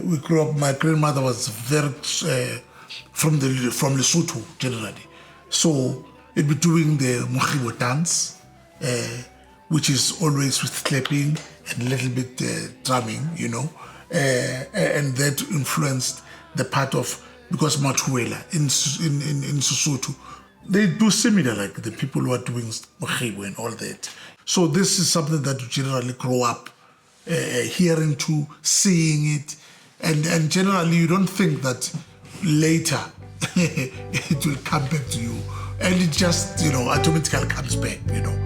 We grew up, my grandmother was very, from Lesotho generally. So it'd be doing the Mohibo dance, which is always with clapping and a little bit drumming, you know. And that influenced the part of, because Matuela in Sesotho, they do similar, like the people who are doing Mohibo and all that. So this is something that you generally grow up hearing to, seeing it, and generally you don't think that later it will come back to you, and it just, you know, automatically comes back, you know.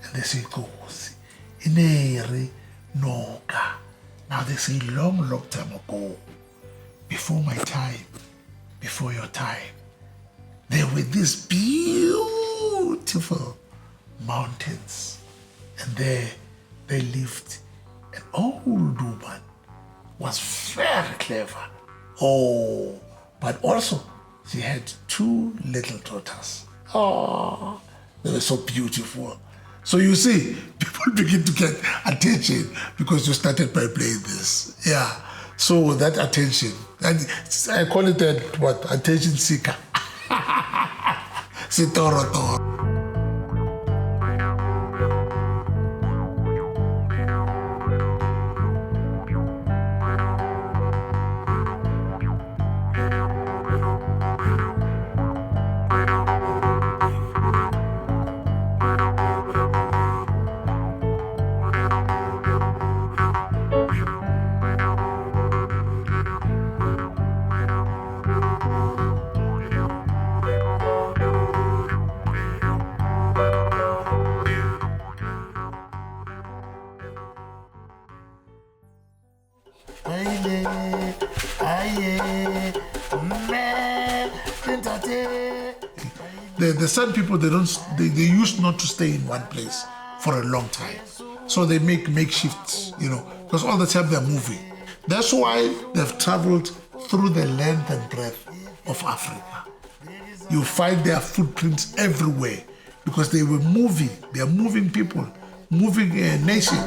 And they say, Kosi, Ineri, Noka. Now they say, long time ago, before my time, before your time, there were these beautiful mountains. And there they lived an old woman, was very clever. Oh, but also she had 2 little daughters. Oh, they were so beautiful. So you see, people begin to get attention because you started by playing this. Yeah. So that attention, and I call it that, what, attention seeker. Serotorotoro. The San people, they used not to stay in one place for a long time. So they make makeshifts, you know, because all the time they're moving. That's why they've traveled through the length and breadth of Africa. You find their footprints everywhere because they were moving. They are moving people, moving a nation.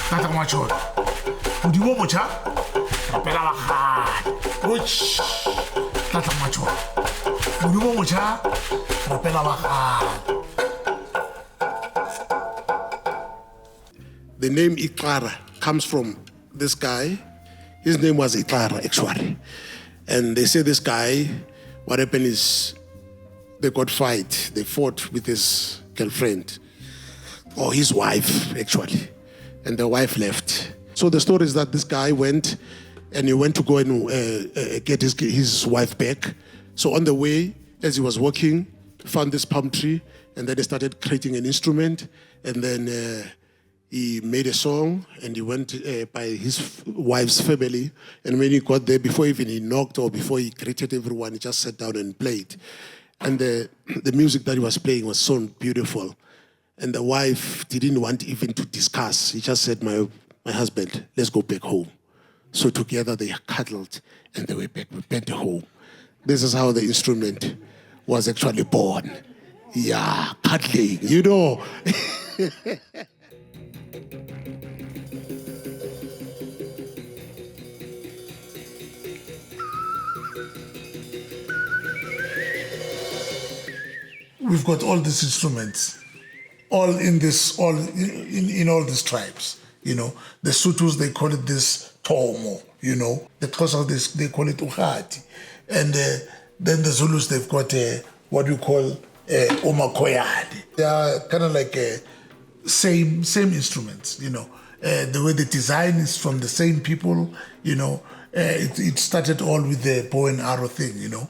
Tata Machor. Would you want to Tata Machor. Would you want to The name ixharra comes from this guy. His name was ixharra, actually. And they say this guy, what happened is they got fight. They fought with his girlfriend, or his wife, actually. And the wife left. So the story is that this guy went, and he went to go and get his wife back. So on the way, as he was walking, found this palm tree, and then he started creating an instrument, and then he made a song, and he went by his wife's family, and when he got there, before even he knocked or before he greeted everyone, he just sat down and played. And the music that he was playing was so beautiful, and the wife didn't want even to discuss. He just said, my husband, let's go back home. So together they cuddled, and they were back home. This is how the instrument was actually born. Yeah, cuddling, you know. We've got all these instruments all in all these tribes. You know, the Sothos, they call it this tomo. You know, the Xhosa, they call it uhadi, and then the Zulus, they've got what we call omakoyadi. They are kind of like same instruments. You know, the way the design is from the same people. You know, it started all with the bow and arrow thing. You know.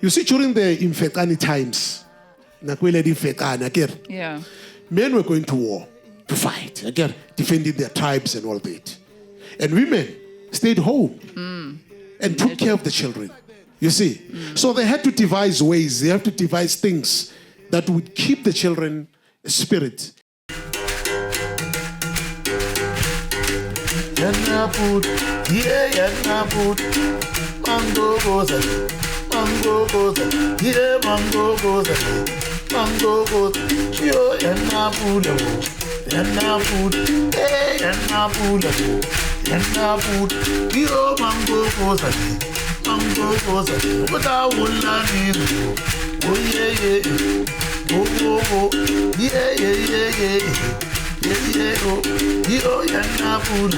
You see, during the Infetani times, Yeah. men were going to war, to fight, again, defending their tribes and all that. And women stayed home and took care of the children. You see? So they had to devise ways, they have to devise things that would keep the children spirit. Mango goes, yeah, mango goes, mango goes, yo, and na food, hey, and na food, yo, mango goes, but I will not need you. Oh, yeah, oh, yeah, oh, yo, and na food,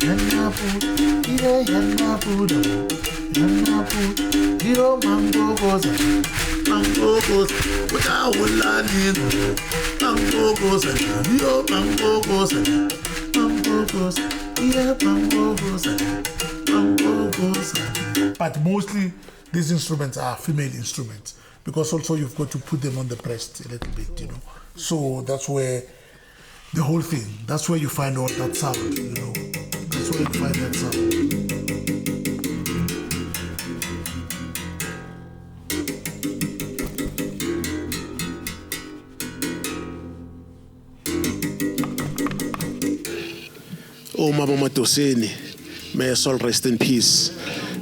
yeah, and na food. Yo, mango goes, but I will not need mango goes, yo, mango goes, yeah, mango goes. But mostly these instruments are female instruments because also you've got to put them on the breast a little bit, you know. So that's where the whole thing, that's where you find all that sound, you know. That's where you find that sound. Mosoeu Madosini, may her soul rest in peace.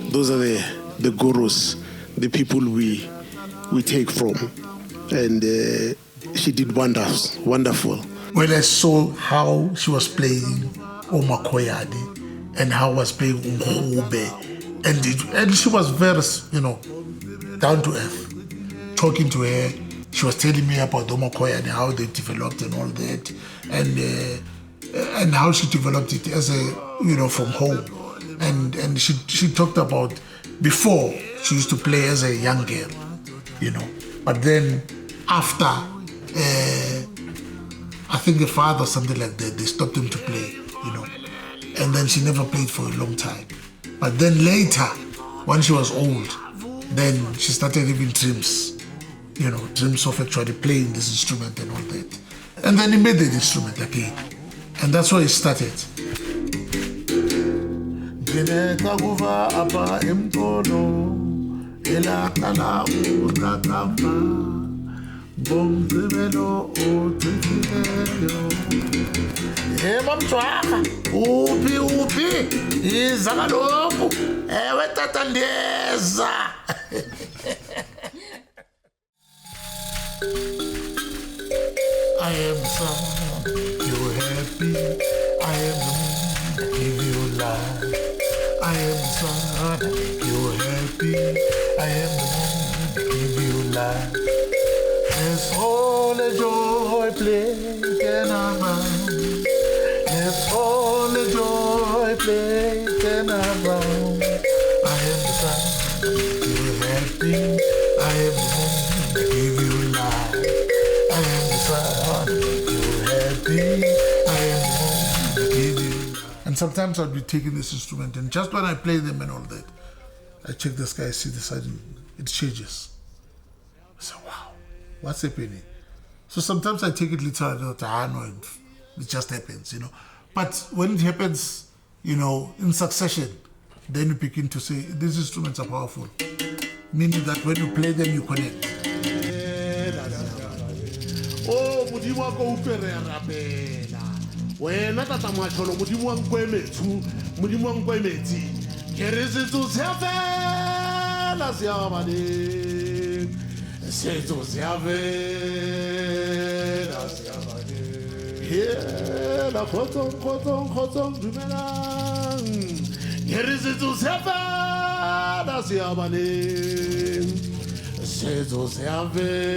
Those are the gurus, the people we take from. And she did wonders, wonderful. When I saw how she was playing Omakoyadi and how I was playing Umhube, and she was very, you know, down to earth. Talking to her, she was telling me about Omakoyadi, how they developed and all that, and how she developed it as a, you know, from home. And she talked about before she used to play as a young girl, you know. But then after, I think the father or something like that, they stopped him to play, you know. And then she never played for a long time. But then later, when she was old, then she started having dreams, you know, dreams of actually playing this instrument and all that. And then he made the instrument again. And that's where it started. I am someone you're happy. I am the moon that give you life. I am someone you're happy. I am the moon that give you life. There's all the joy playing around. There's all the joy playing around. I am the sun you're happy. I am the moon that give you life. I am the sun, you're happy. I am the moon that give you. And sometimes I'll be taking this instrument, and just when I play them and all that, I check the sky, see the side, and it changes. I say, wow, what's happening? So sometimes I take it literally, no, it just happens, you know. But when it happens, you know, in succession, then you begin to say, these instruments are powerful. Meaning that when you play them, you connect. Oh, modimo wa go utlwe rapela wena tata macholo modimo wa nkwemetsu modimo wa nkwemetsi ke re setso se fela Setso se avela la kgotsong dumelang ke re setso se avela setso se avela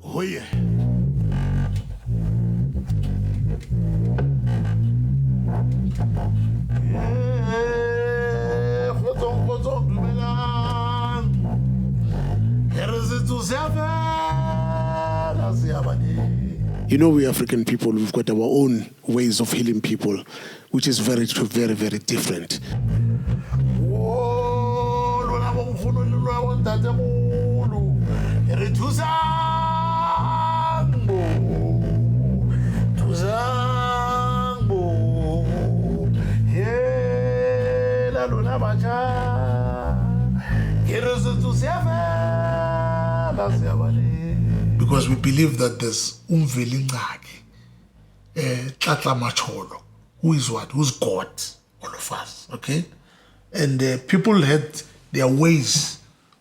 oh yeah. You know, we African people, we've got our own ways of healing people, which is very, very, very different. Because we believe that there's umveli ngcaki, tlatla macholo, who is what? Who's God? All of us, okay? And people had their ways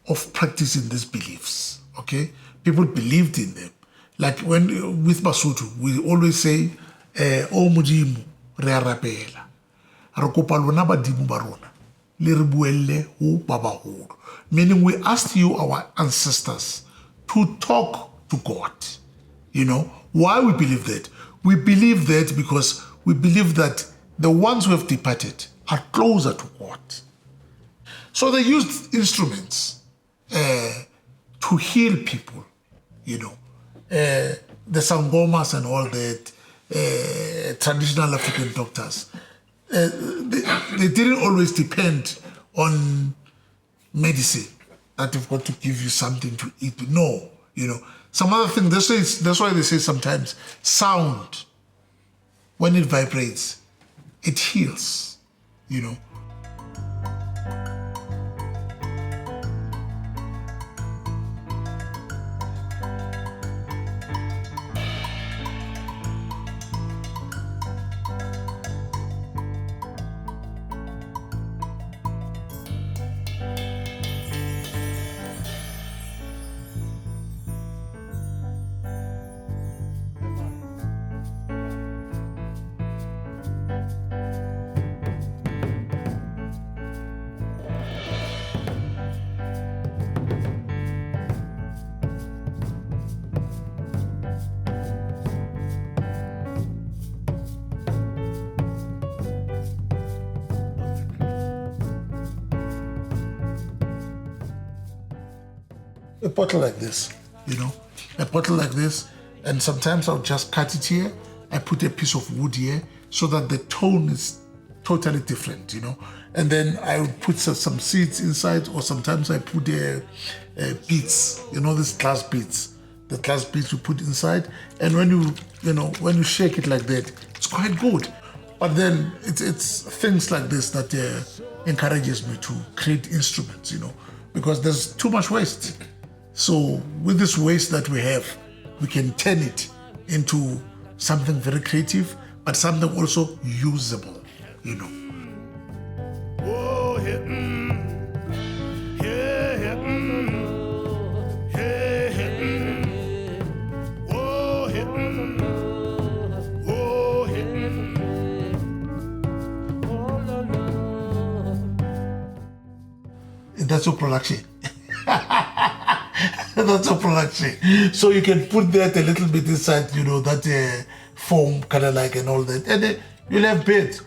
of practicing these beliefs, okay? People believed in them. Like when with Basotho, we always say, O Mudimu, re a rapela. Re kopa lona badimo ba rona, le re buelle ho ba baholo. Meaning we asked you, our ancestors, to talk to God. You know, why we believe that? We believe that because we believe that the ones who have departed are closer to God. So they used instruments to heal people, you know. The sangomas and all that, traditional African doctors, they didn't always depend on medicine that they've got to give you something to eat. No, you know. Some other thing, that's why they say sometimes sound, when it vibrates, it heals, you know. A bottle like this, you know, a bottle like this, and sometimes I'll just cut it here. I put a piece of wood here so that the tone is totally different, you know. And then I would put some seeds inside, or sometimes I put beads, you know, these glass beads. The glass beads you put inside, and when you shake it like that, it's quite good. But then it's things like this that encourages me to create instruments, you know, because there's too much waste. So with this waste that we have, we can turn it into something very creative, but something also usable, you know. That's your production. That's a production. So you can put that a little bit inside, you know, that foam kind of like and all that. And then you'll have bed.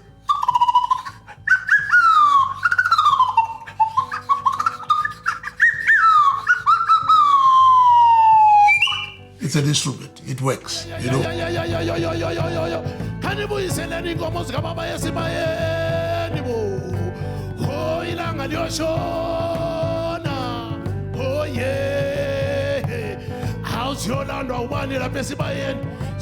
It's an instrument. It works, you know. Oh yeah, how's Yolanda one in a Pessibayan?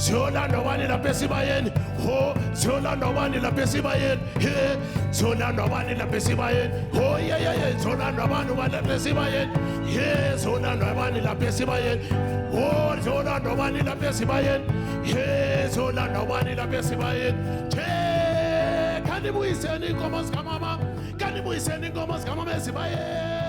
Yolanda one in a Pessibayan. Oh, Yolanda one in a Pessibayan. Yeah, Yolanda one in a Pessibayan. Oh yeah, Yolanda one in a Pessibayan. Yeah, Yolanda one in a Pessibayan. Oh, Yolanda one in a Pessibayan. Yeah, Yolanda one in a Pessibayan. Yeah, can kanibuyiseni inkomo zikamama, kanibuyiseni inkomo zikamama ezibayeni.